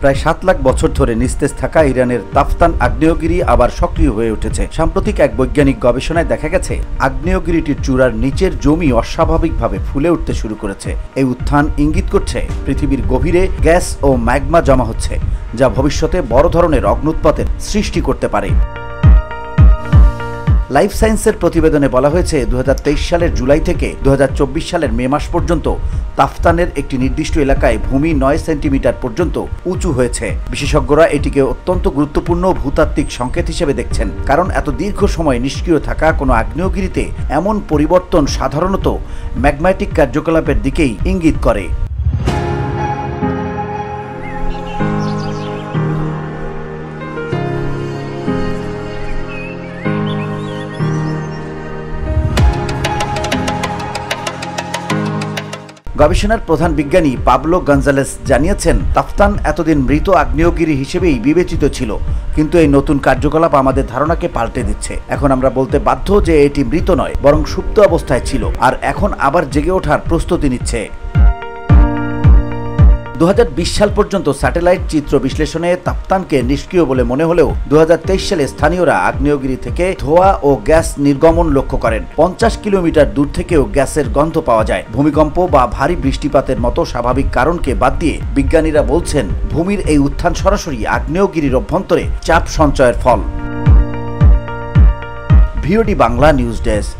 প্রায় 7 লাখ বছর ধরে নিস্তেজ থাকা ইরানের তাফতান আগ্নেয়গিরি আবার সক্রিয় হয়ে উঠেছে। সাম্প্রতিক এক বৈজ্ঞানিক গবেষণায় দেখা গেছে আগ্নেয়গিরিটির চূড়ার নিচের জমি অস্বাভাবিকভাবে ফুলে উঠতে শুরু করেছে। এই উত্থান ইঙ্গিত করছে পৃথিবীর গভীরে গ্যাস ও ম্যাগমা জমা হচ্ছে, যা ভবিষ্যতে বড় ধরনের অগ্ন্যুৎপাতের সৃষ্টি করতে পারে। লাইফ সায়েন্সের প্রতিবেদনে বলা হয়েছে 2023 সালের জুলাই থেকে 2024 সালের মে মাস পর্যন্ত তাফতানের একটি নির্দিষ্ট এলাকায় ভূমি 9 সেন্টিমিটার পর্যন্ত উঁচু হয়েছে। বিশেষজ্ঞরা এটিকে অত্যন্ত গুরুত্বপূর্ণ ভূতাত্ত্বিক সংকেত হিসেবে দেখছেন, কারণ এত দীর্ঘ সময় নিষ্ক্রিয় থাকা কোনো আগ্নেয়গিরিতে এমন পরিবর্তন সাধারণত ম্যাগম্যাটিক কার্যকলাপের দিকেই ইঙ্গিত করে। গবেষণার প্রধান বিজ্ঞানী পাবলো গঞ্জালেস জানিয়েছেন, তাফতান এতদিন মৃত আগ্নেয়গিরি হিসেবেই বিবেচিত ছিল, কিন্তু এই নতুন কার্যকলাপ আমাদের ধারণাকে পাল্টে দিচ্ছে। এখন আমরা বলতে বাধ্য যে এটি মৃত নয়, বরং সুপ্ত অবস্থায় ছিল আর এখন আবার জেগে ওঠার প্রস্তুতি নিচ্ছে। 2020 সাল পর্যন্ত স্যাটেলাইট চিত্র বিশ্লেষণে তাফতানকে নিষ্ক্রিয় বলে মনে হলেও 2023 সালে স্থানীয়রা আগ্নেয়গিরি থেকে ধোঁয়া ও গ্যাস নির্গমন লক্ষ্য করেন। 50 কিলোমিটার দূর থেকেও গ্যাসের গন্ধ পাওয়া যায়। ভূমিকম্প বা ভারী বৃষ্টিপাতের মতো স্বাভাবিক কারণকে বাদ দিয়ে বিজ্ঞানীরা বলছেন, ভূমির এই উত্থান সরাসরি আগ্নেয়গিরির অভ্যন্তরে চাপ সঞ্চয়ের ফল। VOD Bangla news desk.